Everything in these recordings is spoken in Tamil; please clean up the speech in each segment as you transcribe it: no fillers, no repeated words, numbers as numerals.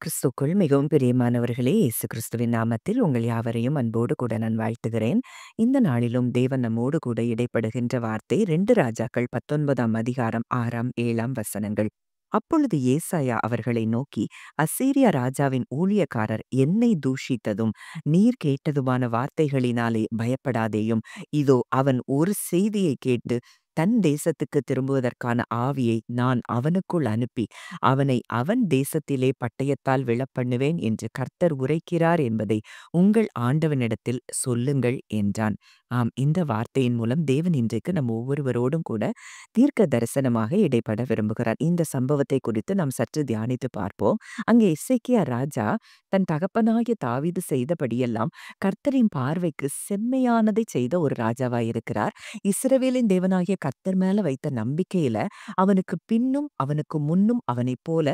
கிறிஸ்துக்குள் மிகவும் பிரியமானவர்களே, இயேசு கிறிஸ்துவின் நாமத்தில் உங்கள் யாவரையும் அன்போடு கூட நான் வாழ்த்துகிறேன். இந்த நாளிலும் தேவன் நம்மோடு கூட இடைப்படுகின்ற வார்த்தை 2 ராஜாக்கள் 19ஆம் அதிகாரம் 6ஆம் 7ஆம் வசனங்கள். அப்பொழுது ஏசாயா அவர்களை நோக்கி, அசீரியா ராஜாவின் ஊழியக்காரர் என்னை தூஷித்ததும் நீர் கேட்டதுமான வார்த்தைகளினாலே பயப்படாதேயும். இதோ அவன் ஒரு செய்தியை கேட்டு தன் தேசத்துக்கு திரும்புவதற்கான ஆவியை நான் அவனுக்குள் அனுப்பி அவனை அவன் தேசத்திலே பட்டயத்தால் விழப்பண்ணுவேன் என்று கர்த்தர் உரைக்கிறார் என்பதை உங்கள் ஆண்டவனிடத்தில் சொல்லுங்கள் என்றான். ஆம், இந்த வார்த்தையின் மூலம் தேவன் இன்றைக்கு நம்ம ஒவ்வொருவரோடும் கூட தீர்க்க தரிசனமாக இடைப்பட விரும்புகிறார். இந்த சம்பவத்தை குறித்து நாம் சற்று தியானித்து பார்ப்போம். அங்கே எசேக்கியா ராஜா தன் தகப்பனாகிய தாவீது செய்தபடியெல்லாம் கர்த்தரின் பார்வைக்கு செம்மையானதை செய்த ஒரு ராஜாவாய் இருக்கிறார். இஸ்ரவேலின் தேவனாகிய கர்த்தர் மேல வைத்த நம்பிக்கையில அவனுக்கு பின்னும் அவனுக்கு முன்னும் அவனைப் போல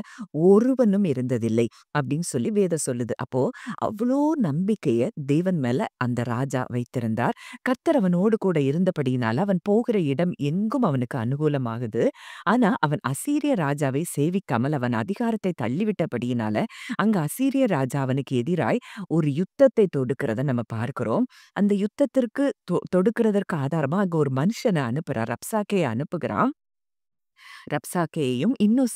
ஒருவனும் இருந்ததில்லை அப்படின்னு சொல்லி வேதம் சொல்லுது. அப்போ அவ்வளோ நம்பிக்கைய தேவன் மேல அந்த ராஜா வைத்திருந்தார். கர்த்தர் அவனோடு கூட இருந்தபடியினால அவன் போகிற இடம் எங்கும் அவனுக்கு அனுகூலமாகுது. ஆனா அவன் அசீரிய ராஜாவை சேவிக்காமல் அவன் அதிகாரத்தை தள்ளிவிட்டபடியினால அங்க அசீரிய ராஜா அவனுக்கு எதிராய் ஒரு யுத்தத்தை தொடுக்கிறத நம்ம பார்க்கிறோம். அந்த யுத்தத்திற்கு தொடுக்கிறதற்கு ஆதாரமா அங்க ஒரு மனுஷனை அனுப்புறார். ரப்சாக்கேய அனுப்புகிறான். ரப்சாக்கேயையும் இன்னும்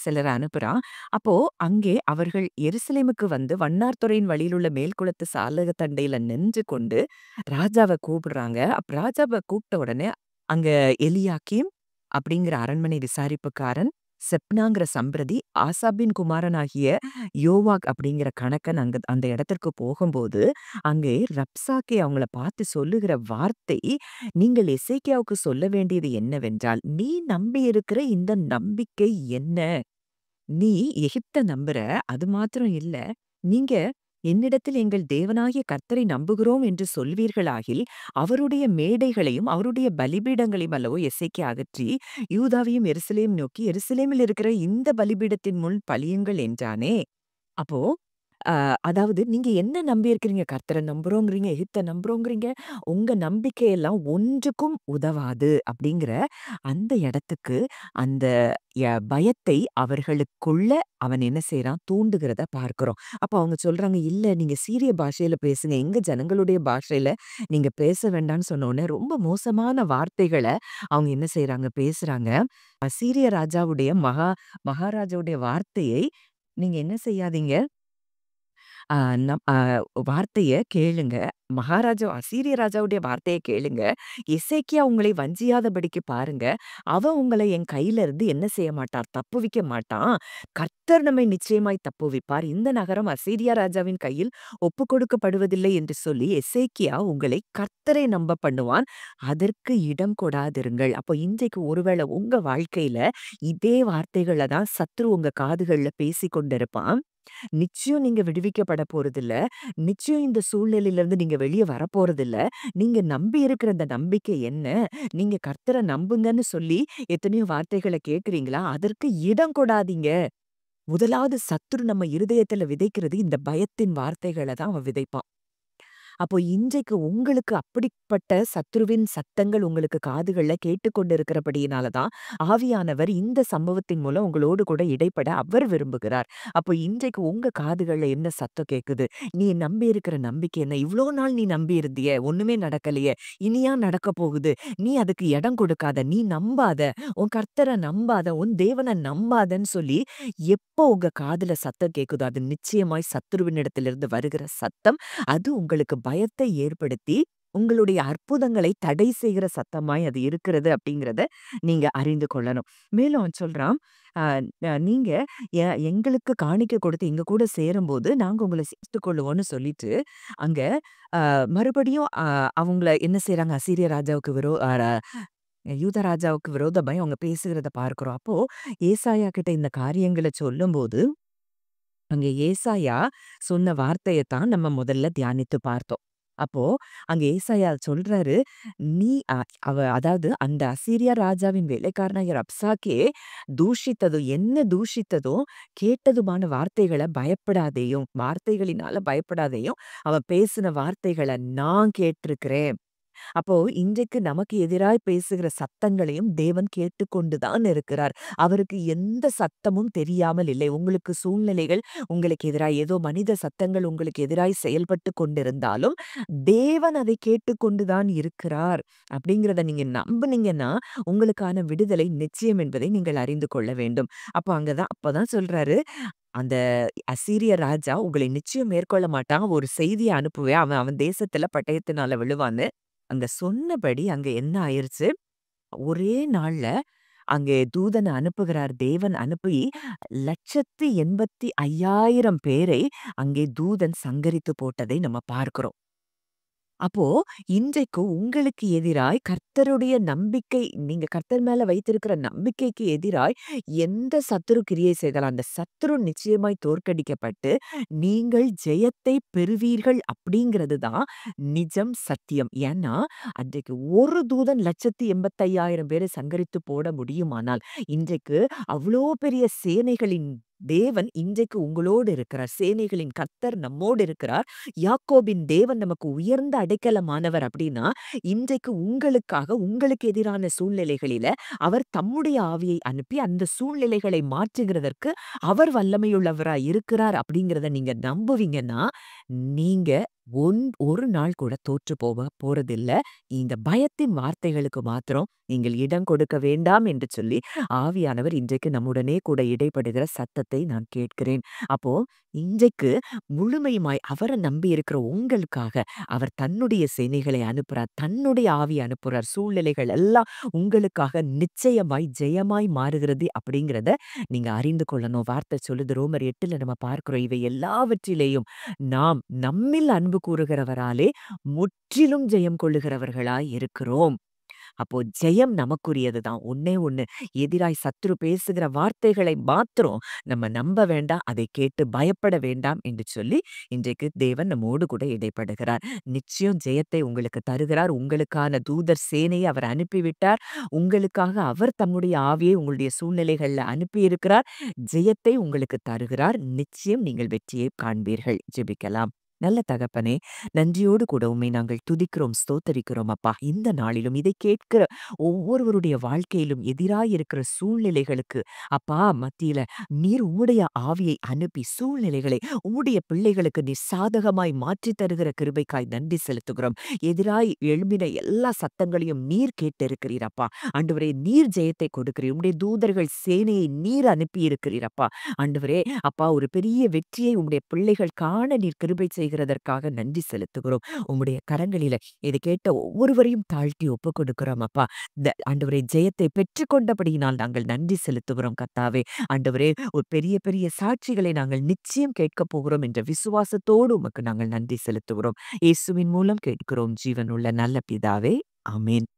சிலர அனுப்புறான். அப்போ அங்கே அவர்கள் எருசலேமுக்கு வந்து வண்ணார்துறையின் வழியிலுள்ள மேல்குளத்து சாலக தண்டையில நின்று கொண்டு ராஜாவ கூப்பிடுறாங்க. ராஜாவ கூப்பிட்ட உடனே அங்க எலியாக்கீம் அப்படிங்கிற அரண்மனை விசாரிப்புக்காரன், செப்னாங்கிற சம்பிரதி, ஆசாபின் குமாரனாகிய யோவாக் அப்படிங்கிற கணக்கன் அங்க அந்த இடத்திற்கு போகும்போது, அங்கே ரப்சாக்கே அவங்கள பார்த்து சொல்லுகிற வார்த்தை, நீங்கள் எசேக்கியாவுக்கு சொல்ல வேண்டியது என்னவென்றால், நீ நம்பியிருக்கிற இந்த நம்பிக்கை என்ன? நீ எகிப்த நம்புற, அது மாத்திரம் இல்ல. நீங்க என்னிடத்தில் எங்கள் தேவனாகிய கர்த்தரை நம்புகிறோம் என்று சொல்வீர்களாகில், அவருடைய மேடைகளையும், அவருடைய பலிபீடங்களையும் அல்லவோ எசேக்கியா அகற்றி, யூதாவையும் எருசலேம் நோக்கி, எருசலேமில் இருக்கிற இந்த பலிபீடத்தின் முன் பலியுங்கள் என்றானே. அப்போ அ அதாவது நீங்க என்ன நம்பியிருக்கிறீங்க? கர்த்தர நம்புறோங்கிறீங்க, எகிப்த நம்புறோங்கிறீங்க. உங்க நம்பிக்கையெல்லாம் ஒன்றுக்கும் உதவாது அப்படிங்கிற அந்த இடத்துக்கு அந்த பயத்தை அவர்களுக்குள்ள அவன் என்ன செய்றான்? தூண்டுகிறத பார்க்கிறோம். அப்ப அவங்க சொல்றாங்க, "இல்ல நீங்க சீரிய பாஷையில பேசுங்க. எங்க ஜனங்களுடைய பாஷையில நீங்க பேச வேண்டான்னு" சொன்ன உடனே ரொம்ப மோசமான வார்த்தைகள அவங்க என்ன செய்றாங்க? பேசுறாங்க. அசீரிய ராஜாவுடைய மகாராஜாவுடைய வார்த்தையை நீங்க என்ன செய்யாதீங்க? ஆ நம் வார்த்தைய கேளுங்க. அசீரிய ராஜாவுடைய வார்த்தைய கேளுங்க. எசேக்கியா உங்களை வஞ்சியாதபடிக்கு பாருங்க. அவன் உங்கள என் கையில இருந்து என்ன செய்ய மாட்டார்? தப்புவிக்க மாட்டான். கர்த்தர் நம்மை நிச்சயமாய் தப்புவிப்பார். இந்த நகரம் அசீரியா ராஜாவின் கையில் ஒப்புக்கொடுக்கப்படுவதில்லை என்று சொல்லி எசேக்கியா உங்களை கர்த்தரை நம்ப பண்ணுவான். அதற்கு இடம் கொடாதிருங்கள். அப்போ இன்றைக்கு ஒருவேளை உங்க வாழ்க்கையில இதே வார்த்தைகள தான் சத்துரு உங்க காதுகள்ல பேசிக் கொண்டிருப்பான். நிச்சயம் நீங்க விடுவிக்கப்பட போறதில்ல. நிச்சயம் இந்த சூழ்நிலையிலிருந்து நீங்க வெளிய வரப்போறதில்ல. நீங்க நம்பி இருக்கிற அந்த நம்பிக்கை என்ன? நீங்க கர்த்தர நம்புங்கன்னு சொல்லி எத்தனையோ வார்த்தைகள கேட்கிறீங்களா? அதற்கு இடம் கொடாதீங்க. முதலாவது சத்துரு நம்ம இருதயத்துல விதைக்கிறது இந்த பயத்தின் வார்த்தைகள தான் அவன் விதைப்பான். அப்போ இன்றைக்கு உங்களுக்கு அப்படிப்பட்ட சத்துருவின் சத்தங்கள் உங்களுக்கு காதுகள்ல கேட்டுக்கொண்டிருக்கிறபடியினால தான் ஆவியானவர் இந்த சம்பவத்தின் மூலம் உங்களோடு கூட இடைப்பட அவர் விரும்புகிறார். அப்போ இன்றைக்கு உங்க காதுகள்ல என்ன சத்தம் கேக்குது? நீ நம்பி இருக்கிற நம்பிக்கை என்ன? இவ்ளோ நாள் நீ நம்பி இருந்தியே, ஒண்ணுமே நடக்கலையே, இனியா நடக்க போகுது? நீ அதுக்கு இடம் கொடுக்காத, நீ நம்பாத, உன் கர்த்தரை நம்பாத, உன் தேவனை நம்பாதன்னு சொல்லி எப்போ உங்க காதுல சத்தம் கேக்குதோ அது நிச்சயமாய் சத்துருவினிடத்திலிருந்து வருகிற சத்தம். அது உங்களுக்கு பயத்தை ஏற்படுத்தி, உங்களுடைய அற்புதங்களை தடை செய்கிற சத்தமாய் அது இருக்கிறது அப்படிங்கிறத நீங்க அறிந்து கொள்ளணும். மேலும் அவன் சொல்றான், அ நீங்க எங்களுக்கு காணிக்கை கொடுத்து எங்க கூட சேரும்போது, நாங்க உங்கள சேர்த்துக் கொள்ளுவோம்னு சொல்லிட்டு, அங்க மறுபடியும் அவங்கள என்ன செய்றாங்க? அசீரிய ராஜாவுக்கு யூத ராஜாவுக்கு விரோதமாய் அவங்க பேசுகிறத பார்க்கிறோம். அப்போ ஏசாயா கிட்ட இந்த காரியங்கள சொல்லும்போது, அங்க ஏசாயா சொன்ன வார்த்தையத்தான் நம்ம முதல்ல தியானித்து பார்த்தோம். அப்போ அங்க ஏசாயா சொல்றாரு, நீ அதாவது அந்த அசீரியா ராஜாவின் வேலைக்காரனாகிய ரப்சாக்கே என்ன தூஷித்ததோ, கேட்டதுமான வார்த்தைகள வார்த்தைகளினால பயப்படாதேயும். அவன் பேசின வார்த்தைகள நான் கேட்டிருக்கிறேன். அப்போ இன்றைக்கு நமக்கு எதிராய் பேசுகிற சத்தங்களையும் தேவன் கேட்டுக்கொண்டு தான் இருக்கிறார். அவருக்கு எந்த சத்தமும் தெரியாமல் இல்லை. உங்களுக்கு சூழ்நிலைகள் உங்களுக்கு எதிராய் ஏதோ மனித சத்தங்கள் உங்களுக்கு எதிராய் செயல்பட்டு கொண்டிருந்தாலும், தேவன் அதை கேட்டுக்கொண்டு தான் இருக்கிறார். அப்படிங்கிறத நீங்க நம்புனீங்கன்னா, உங்களுக்கான விடுதலை நிச்சயம் என்பதை நீங்கள் அறிந்து கொள்ள வேண்டும். அப்பதான் சொல்றாரு, அந்த அசீரிய ராஜா உங்களை நிச்சயம் மேற்கொள்ள மாட்டான். ஒரு செய்திய அனுப்புவேன். அவன் அவன் தேசத்துல பட்டயத்தினால விழுவான்னு. அங்க சொன்னபடி அங்க என்ன ஆயிருச்சு, ஒரே நாள்ல அங்கே தூதன அனுப்புகிறார். தேவன் அனுப்பி 1,85,000 பேரை அங்கே தூதன் சங்கரித்து போட்டதை நம்ம பார்க்கிறோம். அப்போ இன்றைக்கு உங்களுக்கு எதிராய் கர்த்தருடைய நம்பிக்கை நீங்க கர்த்தர் மேல வைத்திருக்கிற நம்பிக்கைக்கு எதிராய் எந்த சத்துரு கிரியை செய்தாலும் அந்த சத்துரு நிச்சயமாய் தோற்கடிக்கப்பட்டு நீங்கள் ஜெயத்தை பெறுவீர்கள் அப்படிங்கிறது தான் நிஜம் சத்தியம். ஏன்னா அன்றைக்கு ஒரு தூதன் 1,85,000 பேரை சங்கரித்து போட முடியுமானால் இன்றைக்கு அவ்வளோ பெரிய சேனைகளின் தேவன் இன்றைக்கு உங்களோடு இருக்கிறார். சேனைகளின் கர்த்தர் நம்மோடு இருக்கிறார். யாக்கோபின் தேவன் நமக்கு உயர்ந்த அடைக்கலமானவர் அப்படின்னா, இன்றைக்கு உங்களுக்காக உங்களுக்கு எதிரான சூழ்நிலைகளில அவர் தம்முடைய ஆவியை அனுப்பி அந்த சூழ்நிலைகளை மாற்றுகிறதற்கு அவர் வல்லமையுள்ளவராய் இருக்கிறார் அப்படிங்கிறத நீங்க நம்புவீங்கன்னா, நீங்க ஒரு நாள் கூட தோற்று போறதில்ல. இந்த பயத்தின் வார்த்தைகளுக்கு மாத்திரம் நீங்கள் இடம் கொடுக்க வேண்டாம் என்று சொல்லி, ஆவியானவர் இன்றைக்கு நம்முடனே கூட இடைப்படுகிற சத்தத்தை நான் கேட்கிறேன். அப்போ இன்றைக்கு முழுமையுமாய் அவர நம்பி இருக்கிற உங்களுக்காக அவர் தன்னுடைய சேனைகளை அனுப்புறார். தன்னுடைய ஆவிய அனுப்புறார். சூழ்நிலைகள் எல்லாம் உங்களுக்காக நிச்சயமாய் ஜெயமாய் மாறுகிறது அப்படிங்கிறத நீங்க அறிந்து கொள்ளணும். வார்த்தை சொல்லுது ரோமர் 8ல நம்ம பார்க்கிறோம். இவை எல்லாவற்றிலேயும் நாம் நம்மில் அன்பு கூறுகிறவராலே முற்றிலும் ஜெயம் கொள்ளுகிறவர்களாய் இருக்கிறோம். அப்போ ஜெயம் நமக்குரியது தான். ஒண்ணே ஒண்ணு எதிராய் சத்துரு பேசுகிற வார்த்தைகளை மாத்திரம் நம்ம நம்ப வேண்டாம். அதை கேட்டு பயப்பட வேண்டாம் என்று சொல்லி இன்றைக்கு தேவன் நம்மோடு கூட இடைப்படுகிறார். நிச்சயம் ஜெயத்தை உங்களுக்கு தருகிறார். உங்களுக்கான தூதர் சேனையை அவர் அனுப்பிவிட்டார். உங்களுக்காக அவர் தம்முடைய ஆவியை உங்களுடைய சூழ்நிலைகள்ல அனுப்பியிருக்கிறார். ஜெயத்தை உங்களுக்கு தருகிறார். நிச்சயம் நீங்கள் வெற்றியை காண்பீர்கள். ஜெபிக்கலாம். நல்ல தகப்பனே, நன்றியோடு கூட உம்மை நாங்கள் துதிக்கிறோம், ஸ்தோத்தரிக்கிறோம் அப்பா. இந்த நாளிலும் இதை கேட்கிற ஒவ்வொருவருடைய வாழ்க்கையிலும் எதிராயிருக்கிற சூழ்நிலைகளுக்கு அப்பா மத்தியில நீர் உம்முடைய ஆவியை அனுப்பி சூழ்நிலைகளை உம்முடைய பிள்ளைகளுக்கு நீர் சாதகமாய் மாற்றித் தருகிற கிருபைக்காய் நன்றி செலுத்துகிறோம். எதிராய் எழும்பின எல்லா சத்தங்களையும் நீர் கேட்டிருக்கிறீர் அப்பா. ஆண்டவரே, நீர் ஜெயத்தை கொடுக்கிறீர். உம்முடைய தூதர்கள் சேனையை நீர் அனுப்பி இருக்கிறீர் அப்பா. ஆண்டவரே அப்பா, ஒரு பெரிய வெற்றியை உம்முடைய பிள்ளைகள் காண நீர் கிருபை செய்கிறதற்காக நன்றி செலுத்துகிறோம். உம்முடைய கரங்களில இதை கேட்ட ஒவ்வொருவரையும் தாழ்த்தி ஒப்புக் கொடுக்கிறோம் அப்பா. ஆண்டவரே, ஜெயத்தை பெற்றுக்கொண்டபடியினால் நாங்கள் நன்றி செலுத்துகிறோம் கர்த்தாவே. ஆண்டவரே, ஒரு பெரிய பெரிய சாட்சிகளை நாங்கள் நிச்சயம் கேட்கப் போகிறோம் என்ற விசுவாசத்தோடு உமக்கு நாங்கள் நன்றி செலுத்துகிறோம். இயேசுவின் மூலம் கேட்கிறோம் ஜீவனுள்ள நல்ல பிதாவே. ஆமென்.